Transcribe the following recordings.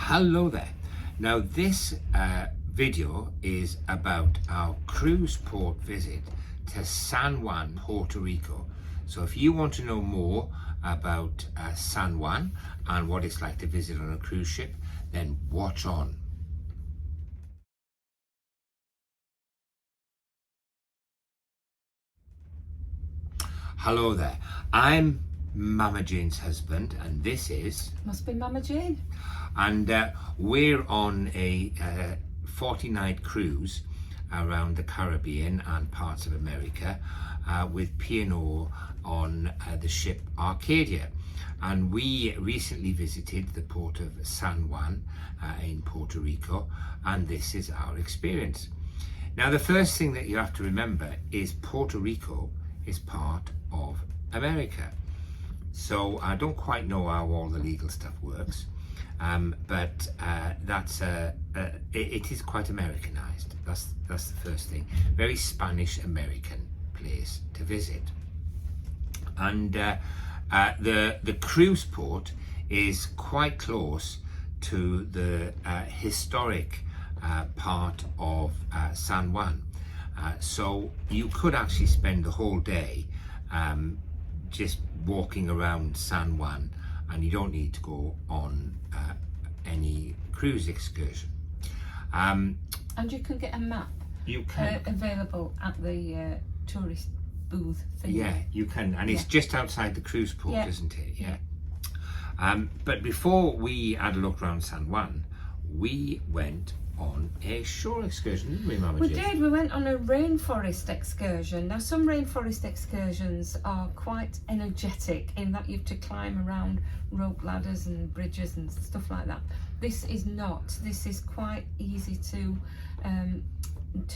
Hello there. Now this video is about our cruise port visit to San Juan, Puerto Rico. So if you want to know more about San Juan and what it's like to visit on a cruise ship, then watch on. Hello there. I'm Mama Jane's husband and this is... Must be Mama Jane. And we're on a 40-night cruise around the Caribbean and parts of America with P&O on the ship Arcadia. And we recently visited the port of San Juan in Puerto Rico, and this is our experience. Now, the first thing that you have to remember is Puerto Rico is part of America. So I don't quite know how all the legal stuff works, but it is quite Americanized. That's the first thing. Very Spanish American place to visit. And the cruise port is quite close to the historic part of San Juan. So you could actually spend the whole day just walking around San Juan, and you don't need to go on any cruise excursion. And you can get a map. You can available at the tourist booth thing. Yeah, you can, and it's just outside the cruise port, isn't it? Yeah. But before we had a look around San Juan, we went on a shore excursion, didn't we, Mama Jane? We did. We went on a rainforest excursion. Now, some rainforest excursions are quite energetic in that you have to climb around rope ladders and bridges and stuff like that. This is not. This is quite easy to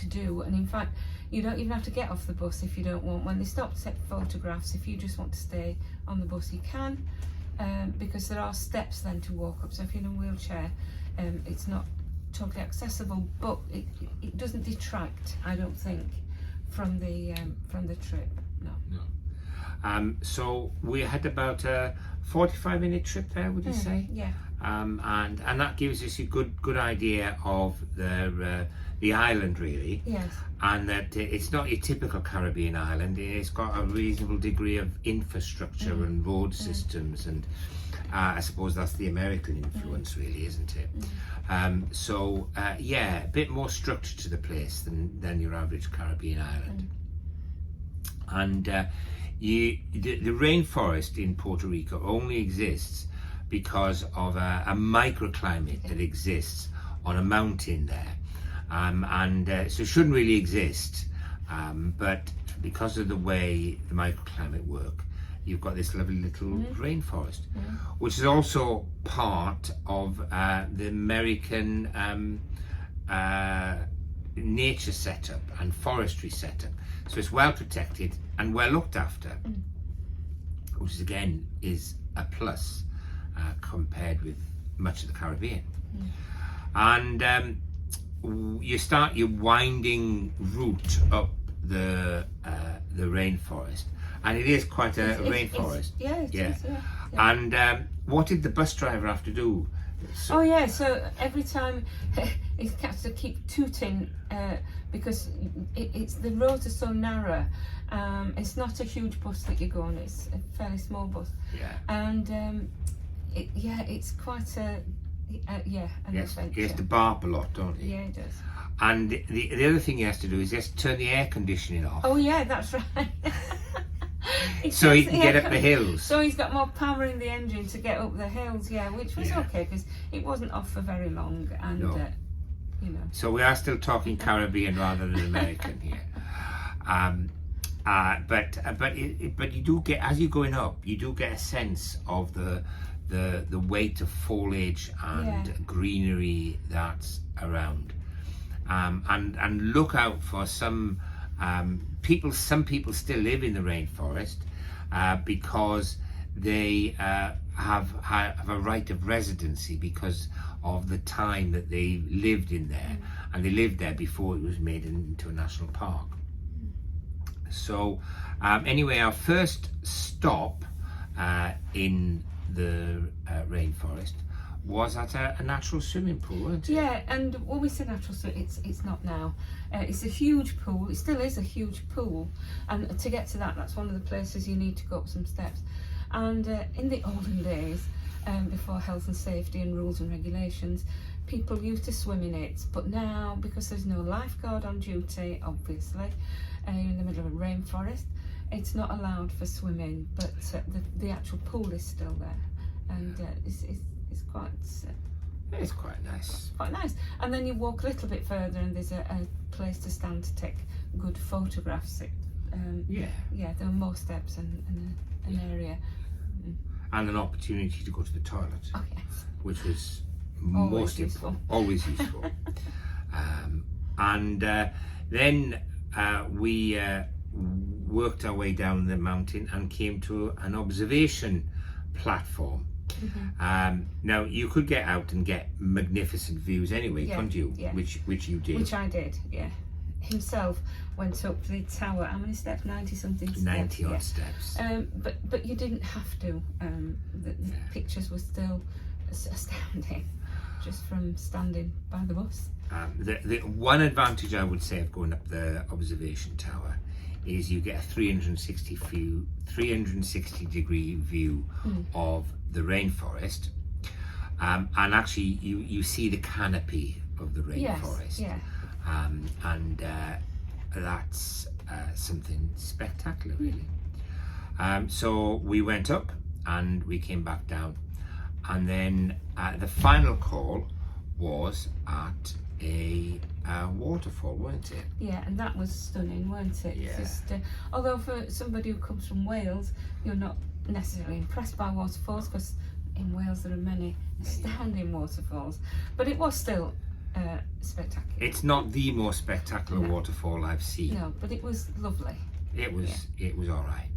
do, and in fact, you don't even have to get off the bus if you don't want. When they stop to take photographs, if you just want to stay on the bus, you can, because there are steps then to walk up. So if you're in a wheelchair, it's not totally accessible, but it doesn't detract, I don't think, from the trip. No. So we had about a 45-minute trip there, would you say? Yeah. And that gives us a good idea of the island, really. Yes. And that it's not your typical Caribbean island. It's got a reasonable degree of infrastructure and road systems, and I suppose that's the American influence, really, isn't it? Yeah, a bit more structure to the place than your average Caribbean island. And the rainforest in Puerto Rico only exists because of a microclimate that exists on a mountain there. So it shouldn't really exist, but because of the way the microclimate work, you've got this lovely little rainforest, which is also part of the American nature setup and forestry setup. So it's well protected and well looked after, which again is a plus compared with much of the Caribbean. And you start your winding route up the rainforest, and it is quite a rainforest. It is. And what did the bus driver have to do? So every time he has to keep tooting because it's the roads are so narrow. It's not a huge bus that you go on, it's a fairly small bus. And it's quite an adventure. He has to bark a lot, don't he? Yeah, he does. And the other thing he has to do is just turn the air conditioning off. Oh yeah, that's right. So he can get up the hills. So he's got more power in the engine to get up the hills, which was okay because it wasn't off for very long, and So we are still talking Caribbean rather than American here. But you do get, as you're going up, you do get a sense of the weight of foliage and greenery that's around. And look out for some people. Some people still live in the rainforest because they have a right of residency because of the time that they lived in there, and they lived there before it was made into a national park. So anyway, our first stop in the rainforest was at a natural swimming pool, wasn't it? Yeah, and when we say natural, so it's not now. It's a huge pool. It still is a huge pool, and to get to that's one of the places you need to go up some steps. And in the olden days, before health and safety and rules and regulations, people used to swim in it. But now, because there's no lifeguard on duty, obviously, in the middle of a rainforest, it's not allowed for swimming. But the actual pool is still there, and it's quite. It's quite nice. Quite nice. And then you walk a little bit further, and there's a place to stand to take good photographs. Yeah, there are more steps and an area. And an opportunity to go to the toilet, Oh yes, which was always most useful. important, always useful. And then we worked our way down the mountain and came to an observation platform. Now you could get out and get magnificent views anyway, couldn't you? Yeah. Which you did. Which I did, yeah. Himself went up the tower. How many steps? 90 something steps. 90 odd steps. But you didn't have to. The pictures were still astounding, just from standing by the bus. The one advantage I would say of going up the observation tower is you get a 360 degree view of the rainforest, and actually you see the canopy of the rainforest. Yes, yeah. And that's something spectacular, really. So we went up and we came back down, and then the final call was at a waterfall, weren't it? Yeah, and that was stunning, weren't it? Yeah. Just, although for somebody who comes from Wales, you're not necessarily impressed by waterfalls, because in Wales there are many astounding waterfalls, but it was still spectacular. It's not the most spectacular waterfall I've seen. No, but it was lovely. It was all right.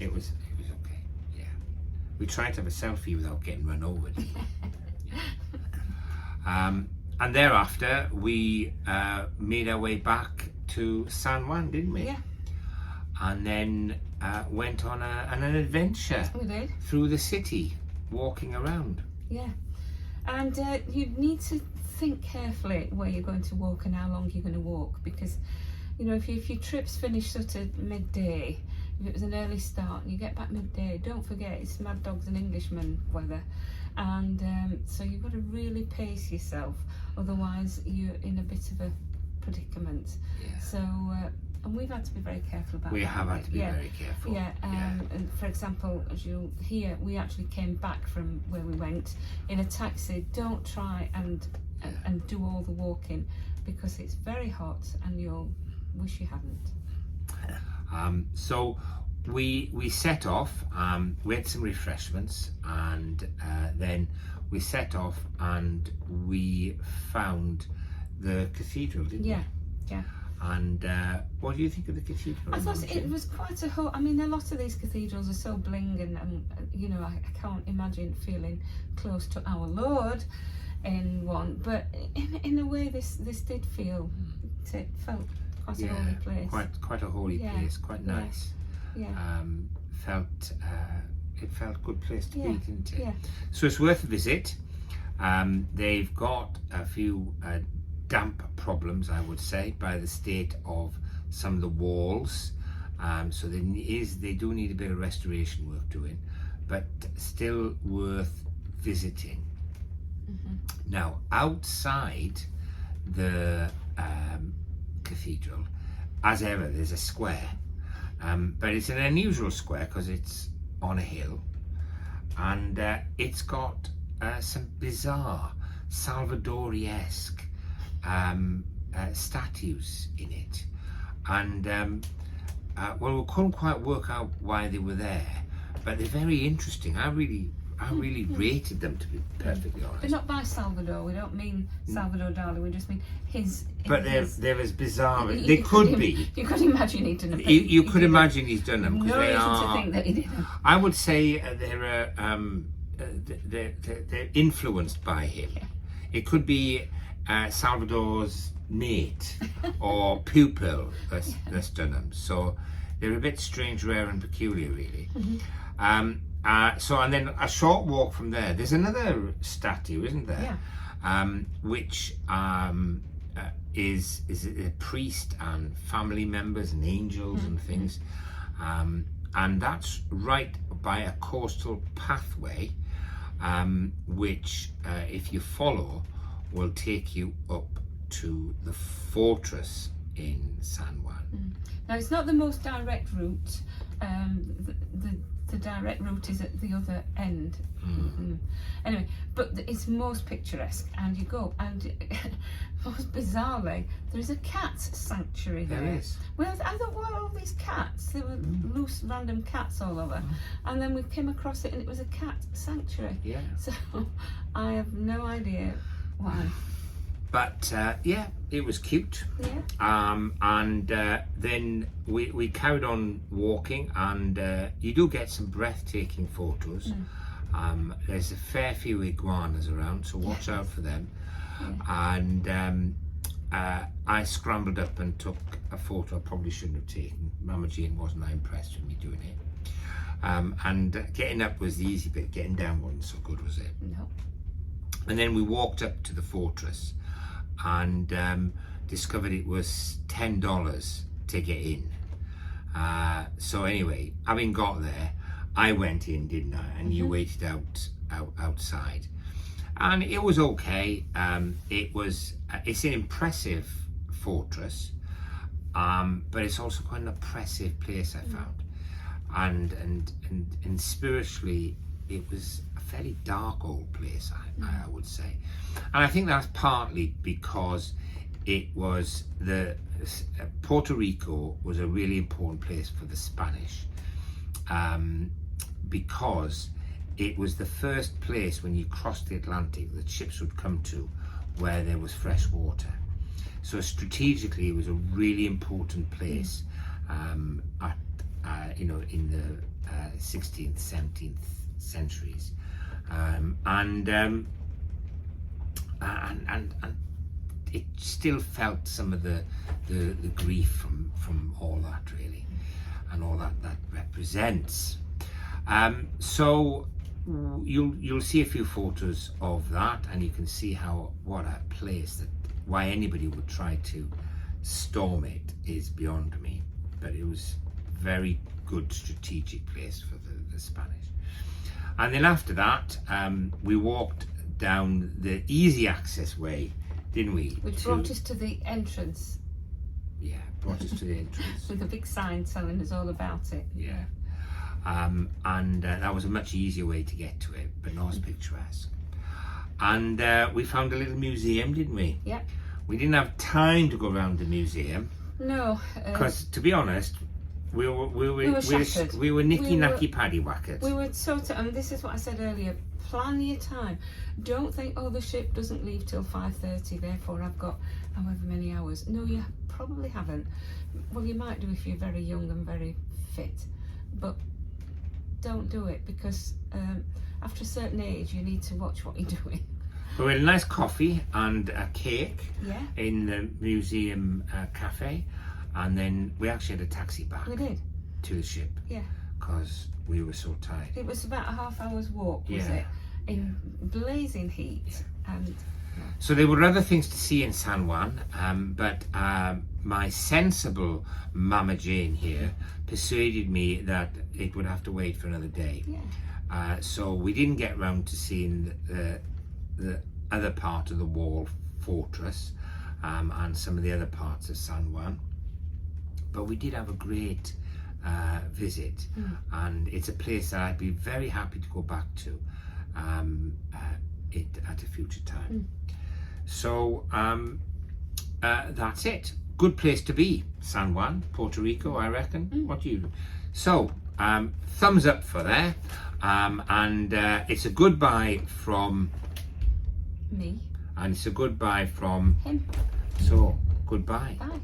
It was okay. Yeah. We tried to have a selfie without getting run over. Didn't we? And thereafter we made our way back to San Juan, didn't we? Yeah. And then went on an adventure We did. through the city, walking around. Yeah. And you need to think carefully where you're going to walk and how long you're going to walk, because if your trip's finished sort of midday, if it was an early start and you get back midday, don't forget it's Mad Dogs and Englishmen weather, and so you've got to really pace yourself, otherwise you're in a bit of a predicament. Yeah. So and we've had to be very careful about that. We have had to be very careful. Yeah, and for example, as you'll hear, we actually came back from where we went in a taxi. Don't try and do all the walking, because it's very hot and you'll wish you hadn't. So we set off, we had some refreshments, and then we set off and we found the cathedral, didn't we? Yeah. And what do you think of the cathedral? I thought it was quite a whole. I mean, a lot of these cathedrals are so bling, and I can't imagine feeling close to our Lord in one. But in a way, this did feel. It felt quite a holy place. Quite a holy place. Quite nice. Yeah. It felt a good place to be, didn't it? Yeah. So it's worth a visit. They've got a few damp problems, I would say, by the state of some of the walls. So they do need a bit of restoration work doing, but still worth visiting. Now, outside the cathedral, as ever, there's a square, but it's an unusual square because it's on a hill, and it's got some bizarre Salvador-esque statues in it, and we couldn't quite work out why they were there, but they're very interesting. I really rated them, to be perfectly honest. They're not by Salvador. We don't mean Salvador Dali. We just mean his. But they're as bizarre. They could be. You could imagine he'd done them. You could imagine he's done them, because No they reason are. to think that he did them. I would say they're influenced by him. Yeah. It could be Salvador's mate or pupil that's done them. So they're a bit strange, rare, and peculiar, really. So and then a short walk from there's another statue, isn't there? Yeah. Which is a priest and family members and angels and things, and that's right by a coastal pathway, which if you follow will take you up to the fortress in San Juan. Now it's not the most direct route. The direct route is at the other end. Anyway, but it's most picturesque, and you go, and most bizarrely, there's a cat sanctuary there. There is. Well, I thought, what are all these cats? There were loose, random cats all over, and then we came across it, and it was a cat sanctuary. Yeah. So I have no idea why. But yeah, it was cute. Yeah. And then we carried on walking, and you do get some breathtaking photos. There's a fair few iguanas around, so watch out for them. And I scrambled up and took a photo I probably shouldn't have taken. Mama Jane wasn't that impressed with me doing it. And getting up was the easy bit, getting down wasn't so good, was it? No. And then we walked up to the fortress and discovered it was $10 to get in. So anyway, having got there, I went in, didn't I? And you waited outside, and it was okay. It's an impressive fortress, but it's also quite an oppressive place, I found, and spiritually, it was a fairly dark old place, I would say. And I think that's partly because it was Puerto Rico was a really important place for the Spanish, because it was the first place when you crossed the Atlantic that ships would come to where there was fresh water. So strategically, it was a really important place in the 16th, 17th centuries, and it still felt some of the grief from all that, really, and all that represents. So you'll see a few photos of that, and you can see what a place why anybody would try to storm it is beyond me. But it was a very good strategic place for the Spanish. And then after that, we walked down the easy access way, didn't we? Which brought us to the entrance. Yeah, brought us to the entrance. With a big sign telling us all about it. Yeah. And that was a much easier way to get to it, but not as picturesque. And we found a little museum, didn't we? Yeah. We didn't have time to go around the museum. No. Because, to be honest, we were nicky-nacky paddywhackers. We were sort of, and this is what I said earlier, plan your time. Don't think, oh, the ship doesn't leave till 5:30, therefore I've got however many hours. No, you probably haven't. Well, you might do if you're very young and very fit, but don't do it, because after a certain age you need to watch what you're doing. We had a nice coffee and a cake in the museum cafe, and then we actually had a taxi back to the ship. Yeah. Because we were so tired. It was about a half hour's walk, was it? In blazing heat. Yeah. And so there were other things to see in San Juan, but my sensible Mama Jane here persuaded me that it would have to wait for another day. Yeah. So we didn't get round to seeing the other part of the wall fortress and some of the other parts of San Juan, but we did have a great visit, and it's a place that I'd be very happy to go back to at a future time. So that's it. Good place to be, San Juan, Puerto Rico, I reckon. What do you do? So thumbs up for there, and it's a goodbye from me, and it's a goodbye from him. So goodbye. Bye.